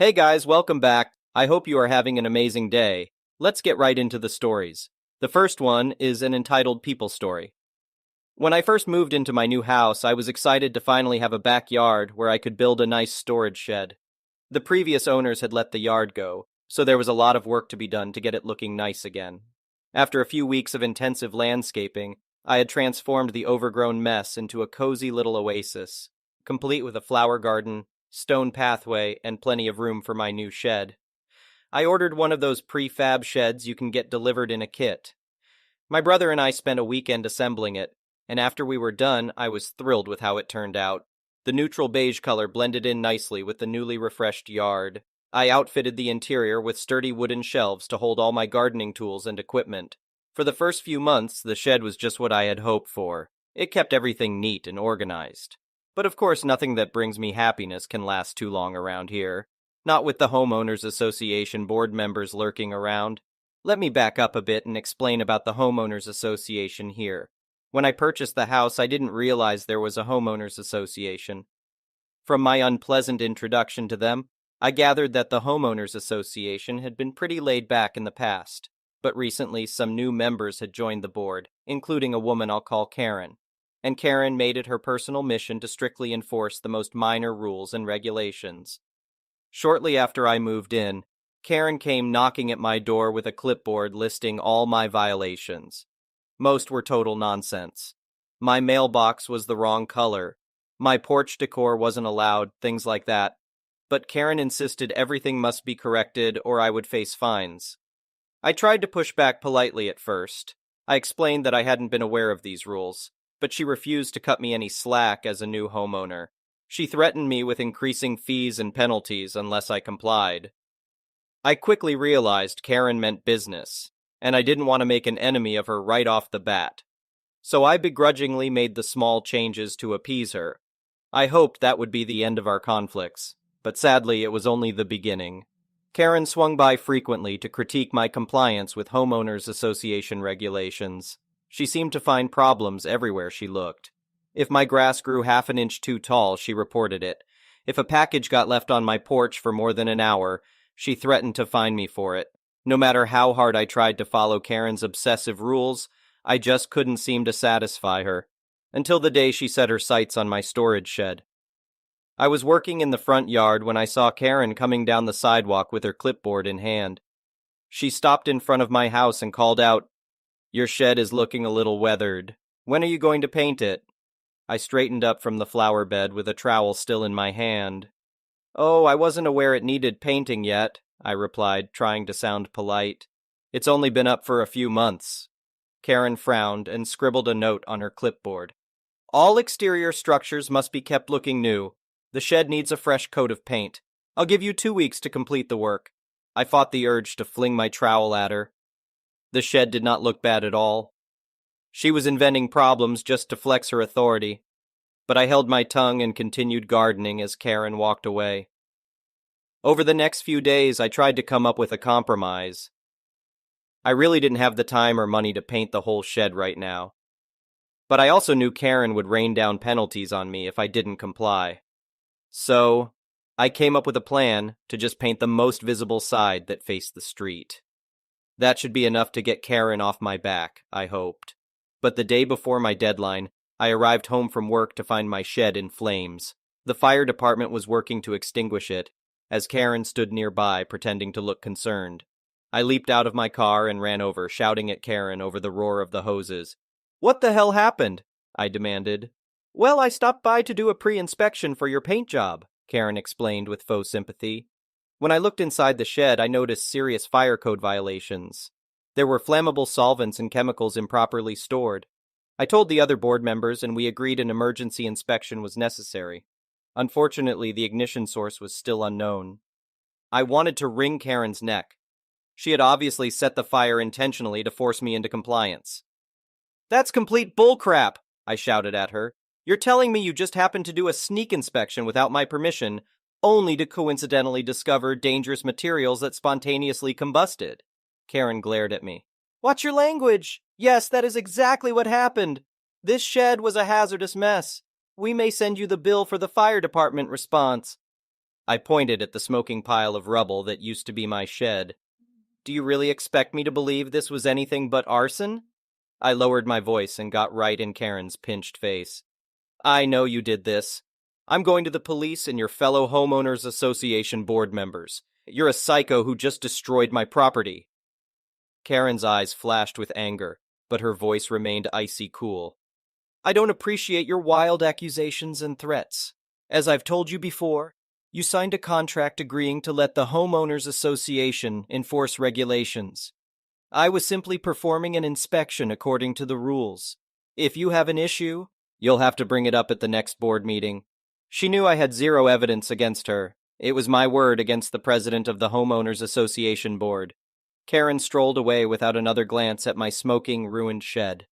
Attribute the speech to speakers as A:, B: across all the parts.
A: Hey guys, welcome back. I hope you are having an amazing day. Let's get right into the stories. The first one is an entitled People Story. When I first moved into my new house, I was excited to finally have a backyard where I could build a nice storage shed. The previous owners had let the yard go, so there was a lot of work to be done to get it looking nice again. After a few weeks of intensive landscaping, I had transformed the overgrown mess into a cozy little oasis, complete with a flower garden, stone pathway, and plenty of room for my new shed. I ordered one of those prefab sheds you can get delivered in a kit. My brother and I spent a weekend assembling it, and after we were done, I was thrilled with how it turned out. The neutral beige color blended in nicely with the newly refreshed yard. I outfitted the interior with sturdy wooden shelves to hold all my gardening tools and equipment. For the first few months, the shed was just what I had hoped for. It kept everything neat and organized. But of course, nothing that brings me happiness can last too long around here. Not with the Homeowners Association board members lurking around. Let me back up a bit and explain about the Homeowners Association here. When I purchased the house, I didn't realize there was a Homeowners Association. From my unpleasant introduction to them, I gathered that the Homeowners Association had been pretty laid back in the past, but recently some new members had joined the board, including a woman I'll call Karen. And Karen made it her personal mission to strictly enforce the most minor rules and regulations. Shortly after I moved in, Karen came knocking at my door with a clipboard listing all my violations. Most were total nonsense. My mailbox was the wrong color. My porch decor wasn't allowed, things like that. But Karen insisted everything must be corrected or I would face fines. I tried to push back politely at first. I explained that I hadn't been aware of these rules, but she refused to cut me any slack as a new homeowner. She threatened me with increasing fees and penalties unless I complied. I quickly realized Karen meant business, and I didn't want to make an enemy of her right off the bat. So I begrudgingly made the small changes to appease her. I hoped that would be the end of our conflicts, but sadly it was only the beginning. Karen swung by frequently to critique my compliance with Homeowners Association regulations. She seemed to find problems everywhere she looked. If my grass grew half an inch too tall, she reported it. If a package got left on my porch for more than an hour, she threatened to fine me for it. No matter how hard I tried to follow Karen's obsessive rules, I just couldn't seem to satisfy her. Until the day she set her sights on my storage shed. I was working in the front yard when I saw Karen coming down the sidewalk with her clipboard in hand. She stopped in front of my house and called out, "Your shed is looking a little weathered. When are you going to paint it?" I straightened up from the flower bed with a trowel still in my hand. "Oh, I wasn't aware it needed painting yet," I replied, trying to sound polite. "It's only been up for a few months." Karen frowned and scribbled a note on her clipboard. "All exterior structures must be kept looking new. The shed needs a fresh coat of paint. I'll give you 2 weeks to complete the work." I fought the urge to fling my trowel at her. The shed did not look bad at all. She was inventing problems just to flex her authority, but I held my tongue and continued gardening as Karen walked away. Over the next few days, I tried to come up with a compromise. I really didn't have the time or money to paint the whole shed right now. But I also knew Karen would rain down penalties on me if I didn't comply. So, I came up with a plan to just paint the most visible side that faced the street. That should be enough to get Karen off my back, I hoped. But the day before my deadline, I arrived home from work to find my shed in flames. The fire department was working to extinguish it, as Karen stood nearby pretending to look concerned. I leaped out of my car and ran over, shouting at Karen over the roar of the hoses. "What the hell happened?" I demanded. "Well, I stopped by to do a pre-inspection for your paint job," Karen explained with faux sympathy. When I looked inside the shed, I noticed serious fire code violations. There were flammable solvents and chemicals improperly stored. I told the other board members and we agreed an emergency inspection was necessary. Unfortunately, the ignition source was still unknown. I wanted to wring Karen's neck. She had obviously set the fire intentionally to force me into compliance. "That's complete bullcrap," I shouted at her. "You're telling me you just happened to do a sneak inspection without my permission, only to coincidentally discover dangerous materials that spontaneously combusted." Karen glared at me. "Watch your language! Yes, that is exactly what happened. This shed was a hazardous mess. We may send you the bill for the fire department response." I pointed at the smoking pile of rubble that used to be my shed. Do you really expect me to believe this was anything but arson? I lowered my voice and got right in Karen's pinched face. I know you did this. I'm going to the police and your fellow homeowners association board members. You're a psycho who just destroyed my property. Karen's eyes flashed with anger, but her voice remained icy cool. I don't appreciate your wild accusations and threats. As I've told you before, you signed a contract agreeing to let the homeowners association enforce regulations. I was simply performing an inspection according to the rules. If you have an issue, you'll have to bring it up at the next board meeting. She knew I had zero evidence against her. It was my word against the president of the homeowners association board. Karen strolled away without another glance at my smoking, ruined shed.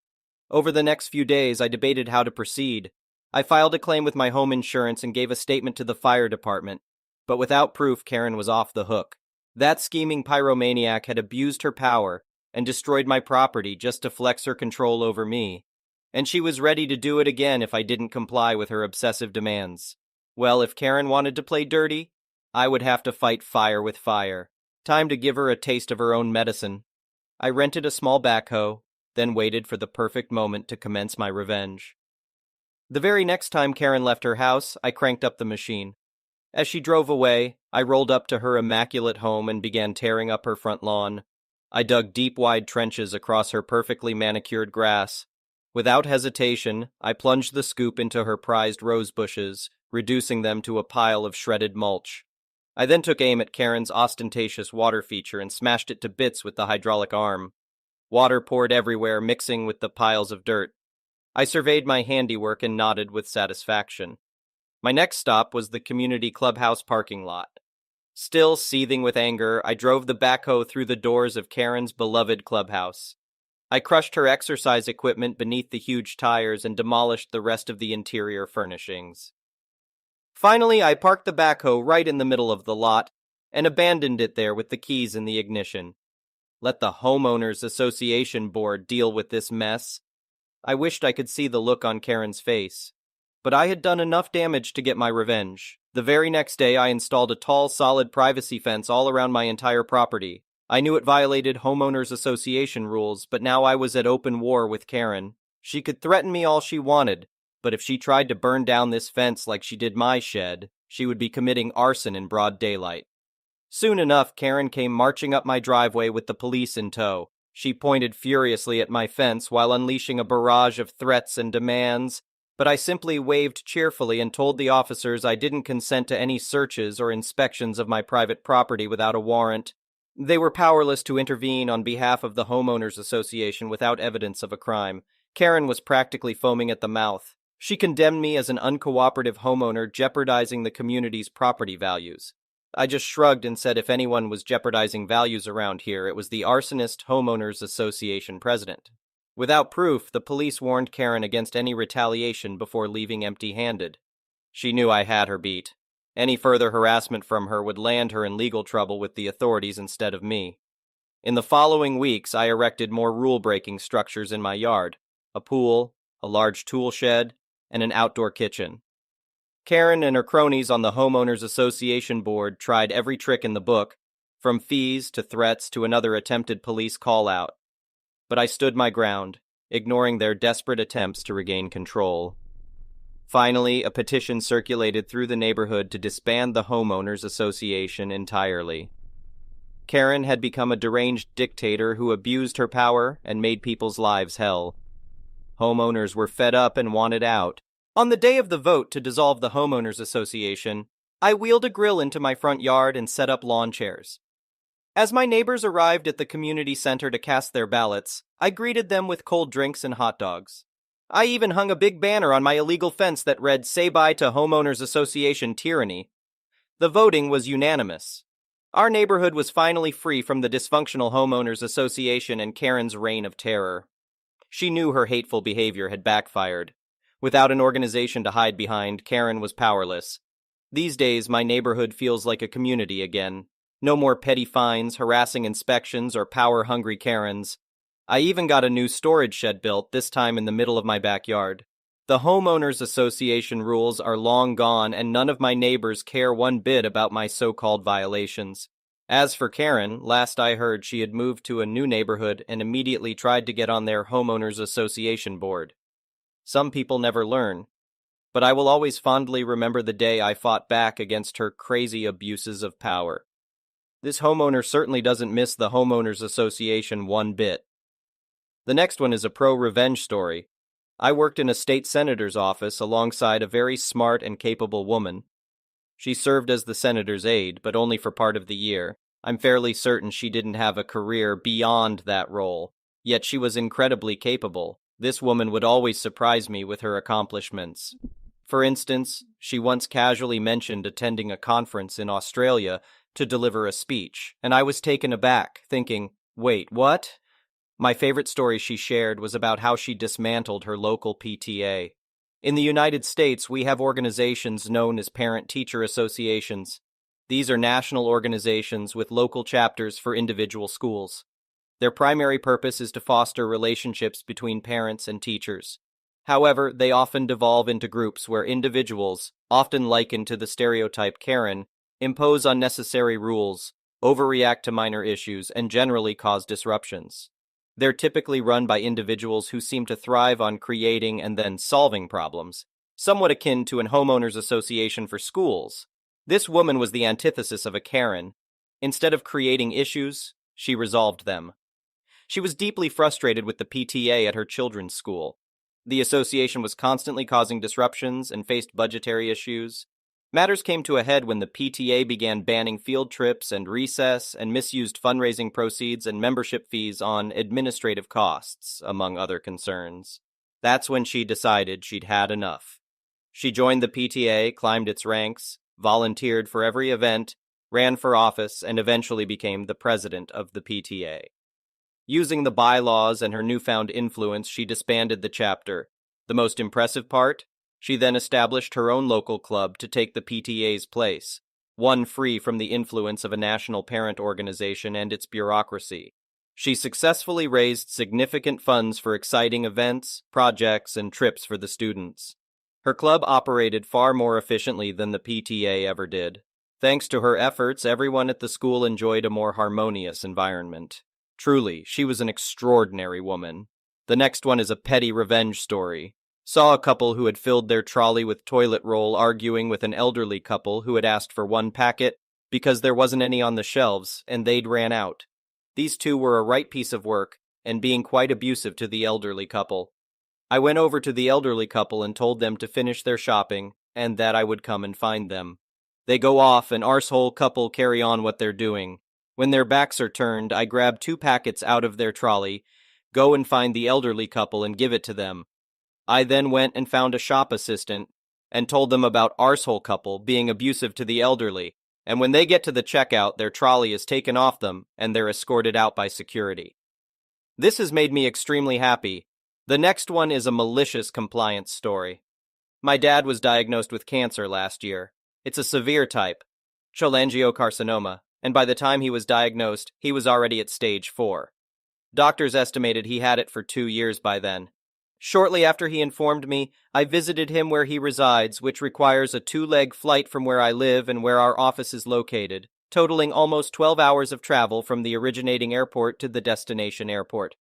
A: Over the next few days, I debated how to proceed. I filed a claim with my home insurance and gave a statement to the fire department. But without proof, Karen was off the hook. That scheming pyromaniac had abused her power and destroyed my property just to flex her control over me. And she was ready to do it again if I didn't comply with her obsessive demands. Well, if Karen wanted to play dirty, I would have to fight fire with fire. Time to give her a taste of her own medicine. I rented a small backhoe, then waited for the perfect moment to commence my revenge. The very next time Karen left her house, I cranked up the machine. As she drove away, I rolled up to her immaculate home and began tearing up her front lawn. I dug deep, wide trenches across her perfectly manicured grass. Without hesitation, I plunged the scoop into her prized rose bushes, reducing them to a pile of shredded mulch. I then took aim at Karen's ostentatious water feature and smashed it to bits with the hydraulic arm. Water poured everywhere, mixing with the piles of dirt. I surveyed my handiwork and nodded with satisfaction. My next stop was the community clubhouse parking lot. Still seething with anger, I drove the backhoe through the doors of Karen's beloved clubhouse. I crushed her exercise equipment beneath the huge tires and demolished the rest of the interior furnishings. Finally, I parked the backhoe right in the middle of the lot and abandoned it there with the keys in the ignition. Let the homeowners association board deal with this mess. I wished I could see the look on Karen's face. But I had done enough damage to get my revenge. The very next day, I installed a tall, solid privacy fence all around my entire property. I knew it violated homeowners association rules, but now I was at open war with Karen. She could threaten me all she wanted, but if she tried to burn down this fence like she did my shed, she would be committing arson in broad daylight. Soon enough, Karen came marching up my driveway with the police in tow. She pointed furiously at my fence while unleashing a barrage of threats and demands, but I simply waved cheerfully and told the officers I didn't consent to any searches or inspections of my private property without a warrant. They were powerless to intervene on behalf of the homeowners association without evidence of a crime. Karen was practically foaming at the mouth. She condemned me as an uncooperative homeowner jeopardizing the community's property values. I just shrugged and said if anyone was jeopardizing values around here, it was the arsonist homeowners association president. Without proof, the police warned Karen against any retaliation before leaving empty-handed. She knew I had her beat. Any further harassment from her would land her in legal trouble with the authorities instead of me. In the following weeks, I erected more rule-breaking structures in my yard: a pool, a large tool shed, and an outdoor kitchen. Karen and her cronies on the Homeowners Association board tried every trick in the book, from fees to threats to another attempted police call-out. But I stood my ground, ignoring their desperate attempts to regain control. Finally, a petition circulated through the neighborhood to disband the Homeowners Association entirely. Karen had become a deranged dictator who abused her power and made people's lives hell. Homeowners were fed up and wanted out. On the day of the vote to dissolve the Homeowners Association, I wheeled a grill into my front yard and set up lawn chairs. As my neighbors arrived at the community center to cast their ballots, I greeted them with cold drinks and hot dogs. I even hung a big banner on my illegal fence that read, "Say bye to Homeowners Association tyranny." The voting was unanimous. Our neighborhood was finally free from the dysfunctional Homeowners Association and Karen's reign of terror. She knew her hateful behavior had backfired. Without an organization to hide behind, Karen was powerless. These days, my neighborhood feels like a community again. No more petty fines, harassing inspections, or power-hungry Karens. I even got a new storage shed built, this time in the middle of my backyard. The homeowners association rules are long gone, and none of my neighbors care one bit about my so-called violations. As for Karen, last I heard she had moved to a new neighborhood and immediately tried to get on their homeowners association board. Some people never learn, but I will always fondly remember the day I fought back against her crazy abuses of power. This homeowner certainly doesn't miss the homeowners association one bit. The next one is a pro-revenge story. I worked in a state senator's office alongside a very smart and capable woman. She served as the senator's aide, but only for part of the year. I'm fairly certain she didn't have a career beyond that role, yet she was incredibly capable. This woman would always surprise me with her accomplishments. For instance, she once casually mentioned attending a conference in Australia to deliver a speech, and I was taken aback, thinking, wait, what? My favorite story she shared was about how she dismantled her local PTA. In the United States, we have organizations known as parent-teacher associations. These are national organizations with local chapters for individual schools. Their primary purpose is to foster relationships between parents and teachers. However, they often devolve into groups where individuals, often likened to the stereotype Karen, impose unnecessary rules, overreact to minor issues, and generally cause disruptions. They're typically run by individuals who seem to thrive on creating and then solving problems, somewhat akin to an homeowners association for schools. This woman was the antithesis of a Karen. Instead of creating issues, she resolved them. She was deeply frustrated with the PTA at her children's school. The association was constantly causing disruptions and faced budgetary issues. Matters came to a head when the PTA began banning field trips and recess and misused fundraising proceeds and membership fees on administrative costs, among other concerns. That's when she decided she'd had enough. She joined the PTA, climbed its ranks, volunteered for every event, ran for office, and eventually became the president of the PTA. Using the bylaws and her newfound influence, she disbanded the chapter. The most impressive part? She then established her own local club to take the PTA's place, one free from the influence of a national parent organization and its bureaucracy. She successfully raised significant funds for exciting events, projects, and trips for the students. Her club operated far more efficiently than the PTA ever did. Thanks to her efforts, everyone at the school enjoyed a more harmonious environment. Truly, she was an extraordinary woman. The next one is a petty revenge story. Saw a couple who had filled their trolley with toilet roll arguing with an elderly couple who had asked for one packet because there wasn't any on the shelves and they'd ran out. These two were a right piece of work and being quite abusive to the elderly couple. I went over to the elderly couple and told them to finish their shopping and that I would come and find them. They go off and arsehole couple carry on what they're doing. When their backs are turned, I grab 2 packets out of their trolley, go and find the elderly couple and give it to them. I then went and found a shop assistant and told them about arsehole couple being abusive to the elderly, and when they get to the checkout, their trolley is taken off them and they're escorted out by security. This has made me extremely happy. The next one is a malicious compliance story. My dad was diagnosed with cancer last year. It's a severe type, cholangiocarcinoma, and by the time he was diagnosed, he was already at stage 4. Doctors estimated he had it for 2 years by then. Shortly after he informed me, I visited him where he resides, which requires a 2-leg flight from where I live and where our office is located, totaling almost 12 hours of travel from the originating airport to the destination airport.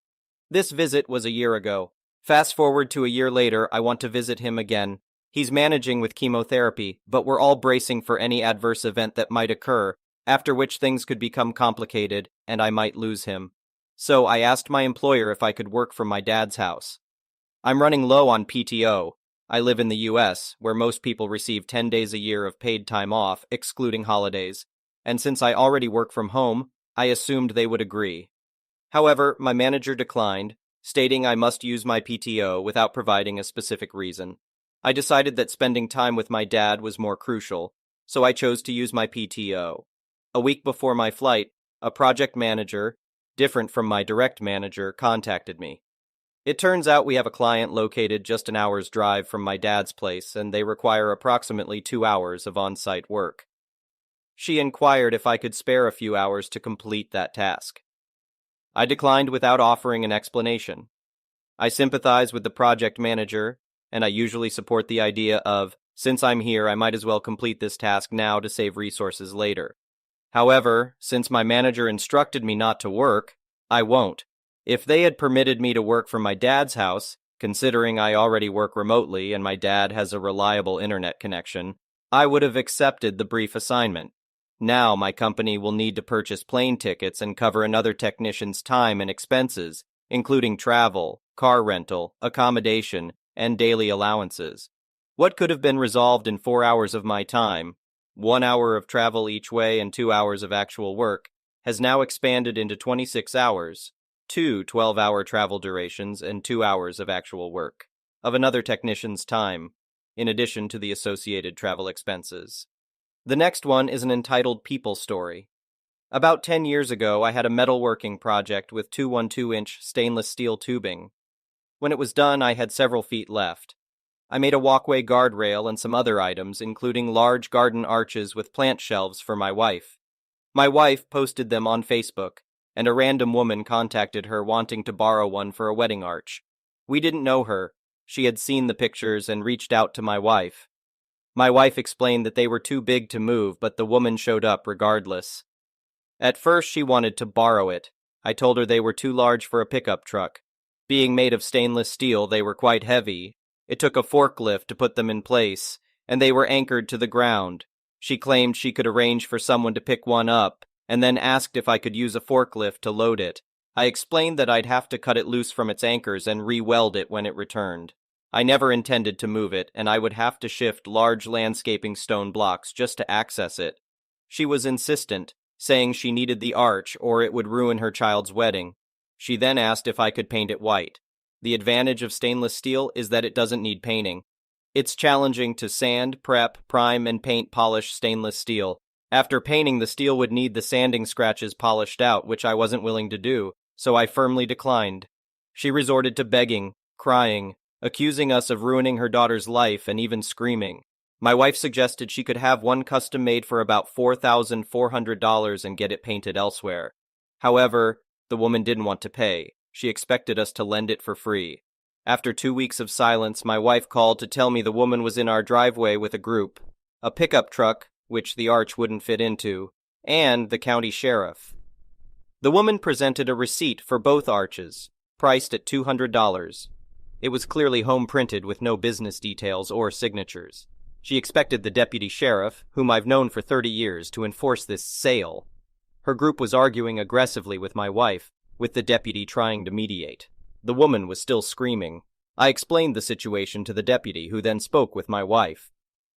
A: This visit was a year ago. Fast forward to a year later, I want to visit him again. He's managing with chemotherapy, but we're all bracing for any adverse event that might occur, after which things could become complicated and I might lose him. So I asked my employer if I could work from my dad's house. I'm running low on PTO. I live in the US, where most people receive 10 days a year of paid time off, excluding holidays, and since I already work from home, I assumed they would agree. However, my manager declined, stating I must use my PTO without providing a specific reason. I decided that spending time with my dad was more crucial, so I chose to use my PTO. A week before my flight, a project manager, different from my direct manager, contacted me. It turns out we have a client located just an hour's drive from my dad's place, and they require approximately 2 hours of on-site work. She inquired if I could spare a few hours to complete that task. I declined without offering an explanation. I sympathize with the project manager, and I usually support the idea of, since I'm here, I might as well complete this task now to save resources later. However, since my manager instructed me not to work, I won't. If they had permitted me to work from my dad's house, considering I already work remotely and my dad has a reliable internet connection, I would have accepted the brief assignment. Now my company will need to purchase plane tickets and cover another technician's time and expenses, including travel, car rental, accommodation, and daily allowances. What could have been resolved in 4 hours of my time, 1 hour of travel each way and 2 hours of actual work, has now expanded into 26 hours, two 12-hour travel durations and 2 hours of actual work, of another technician's time, in addition to the associated travel expenses. The next one is an entitled People Story. About 10 years ago, I had a metalworking project with 212-inch stainless steel tubing. When it was done, I had several feet left. I made a walkway guardrail and some other items, including large garden arches with plant shelves for my wife. My wife posted them on Facebook, and a random woman contacted her wanting to borrow one for a wedding arch. We didn't know her. She had seen the pictures and reached out to my wife. My wife explained that they were too big to move, but the woman showed up regardless. At first, she wanted to borrow it. I told her they were too large for a pickup truck. Being made of stainless steel, they were quite heavy. It took a forklift to put them in place, and they were anchored to the ground. She claimed she could arrange for someone to pick one up, and then asked if I could use a forklift to load it. I explained that I'd have to cut it loose from its anchors and re-weld it when it returned. I never intended to move it, and I would have to shift large landscaping stone blocks just to access it. She was insistent, saying she needed the arch or it would ruin her child's wedding. She then asked if I could paint it white. The advantage of stainless steel is that it doesn't need painting. It's challenging to sand, prep, prime, and paint polish stainless steel. After painting, the steel would need the sanding scratches polished out, which I wasn't willing to do, so I firmly declined. She resorted to begging, crying, accusing us of ruining her daughter's life, and even screaming. My wife suggested she could have one custom made for about $4,400 and get it painted elsewhere. However, the woman didn't want to pay. She expected us to lend it for free. After 2 weeks of silence, my wife called to tell me the woman was in our driveway with a group, a pickup truck, which the arch wouldn't fit into, and the county sheriff. The woman presented a receipt for both arches, priced at $200. It was clearly home-printed with no business details or signatures. She expected the deputy sheriff, whom I've known for 30 years, to enforce this sale. Her group was arguing aggressively with my wife, with the deputy trying to mediate. The woman was still screaming. I explained the situation to the deputy, who then spoke with my wife.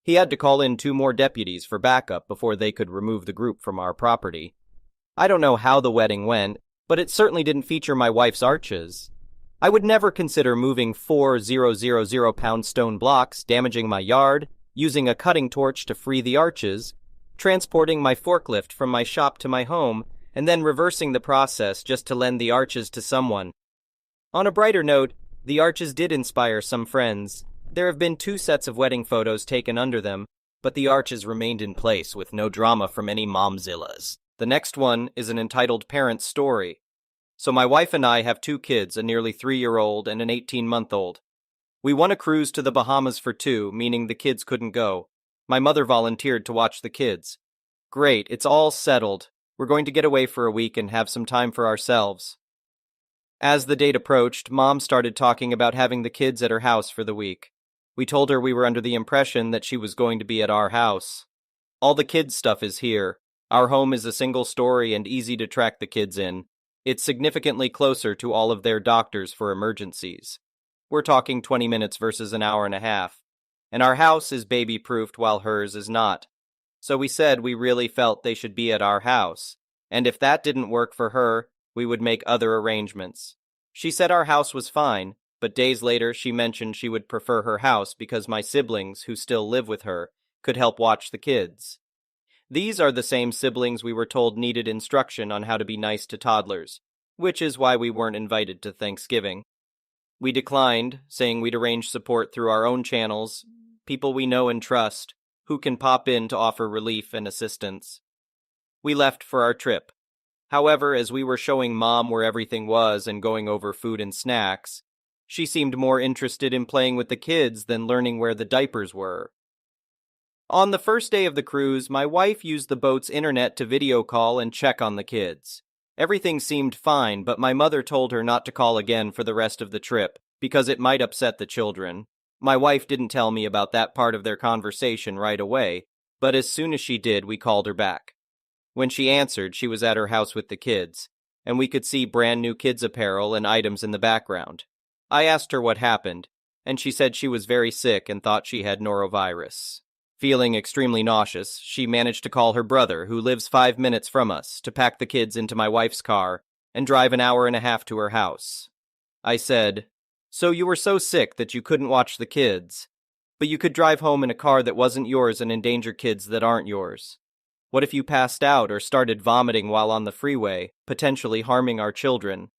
A: He had to call in 2 more deputies for backup before they could remove the group from our property. I don't know how the wedding went, but it certainly didn't feature my wife's arches. I would never consider moving 4,000-pound stone blocks, damaging my yard, using a cutting torch to free the arches, transporting my forklift from my shop to my home, and then reversing the process just to lend the arches to someone. On a brighter note, the arches did inspire some friends. There have been 2 sets of wedding photos taken under them, but the arches remained in place with no drama from any momzillas. The next one is an entitled Parent Story. So my wife and I have 2 kids, a nearly 3-year-old and an 18-month-old. We won a cruise to the Bahamas for 2, meaning the kids couldn't go. My mother volunteered to watch the kids. Great, it's all settled. We're going to get away for a week and have some time for ourselves. As the date approached, Mom started talking about having the kids at her house for the week. We told her we were under the impression that she was going to be at our house. All the kids' stuff is here. Our home is a single story and easy to track the kids in. It's significantly closer to all of their doctors for emergencies. We're talking 20 minutes versus an hour and a half. And our house is baby-proofed while hers is not. So we said we really felt they should be at our house. And if that didn't work for her, we would make other arrangements. She said our house was fine, but days later she mentioned she would prefer her house because my siblings, who still live with her, could help watch the kids. These are the same siblings we were told needed instruction on how to be nice to toddlers, which is why we weren't invited to Thanksgiving. We declined, saying we'd arrange support through our own channels, people we know and trust, who can pop in to offer relief and assistance. We left for our trip. However, as we were showing Mom where everything was and going over food and snacks, She seemed more interested in playing with the kids than learning where the diapers were. On the first day of the cruise, my wife used the boat's internet to video call and check on the kids. Everything seemed fine, but my mother told her not to call again for the rest of the trip, because it might upset the children. My wife didn't tell me about that part of their conversation right away, but as soon as she did, we called her back. When she answered, she was at her house with the kids, and we could see brand new kids' apparel and items in the background. I asked her what happened, and she said she was very sick and thought she had norovirus. Feeling extremely nauseous, she managed to call her brother, who lives 5 minutes from us, to pack the kids into my wife's car and drive an hour and a half to her house. I said, "So you were so sick that you couldn't watch the kids, but you could drive home in a car that wasn't yours and endanger kids that aren't yours. What if you passed out or started vomiting while on the freeway, potentially harming our children?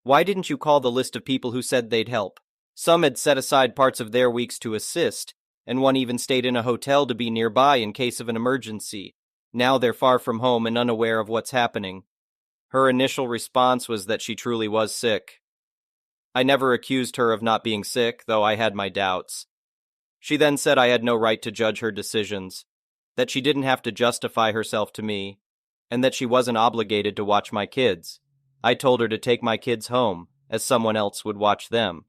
A: Why didn't you call the list of people who said they'd help? Some had set aside parts of their weeks to assist, and one even stayed in a hotel to be nearby in case of an emergency. Now they're far from home and unaware of what's happening." Her initial response was that she truly was sick. I never accused her of not being sick, though I had my doubts. She then said I had no right to judge her decisions, that she didn't have to justify herself to me, and that she wasn't obligated to watch my kids. I told her to take my kids home, as someone else would watch them.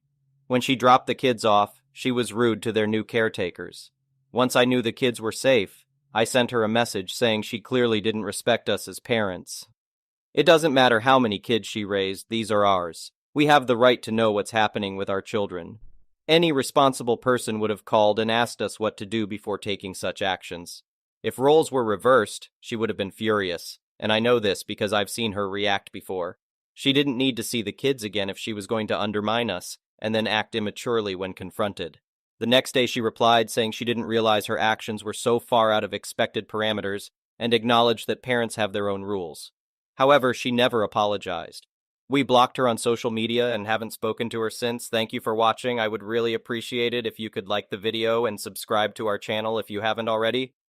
A: When she dropped the kids off, she was rude to their new caretakers. Once I knew the kids were safe, I sent her a message saying she clearly didn't respect us as parents. It doesn't matter how many kids she raised, these are ours. We have the right to know what's happening with our children. Any responsible person would have called and asked us what to do before taking such actions. If roles were reversed, she would have been furious, and I know this because I've seen her react before. She didn't need to see the kids again if she was going to undermine us and then act immaturely when confronted. The next day she replied saying she didn't realize her actions were so far out of expected parameters and acknowledged that parents have their own rules. However, she never apologized. We blocked her on social media and haven't spoken to her since. Thank you for watching. I would really appreciate it if you could like the video and subscribe to our channel if you haven't already.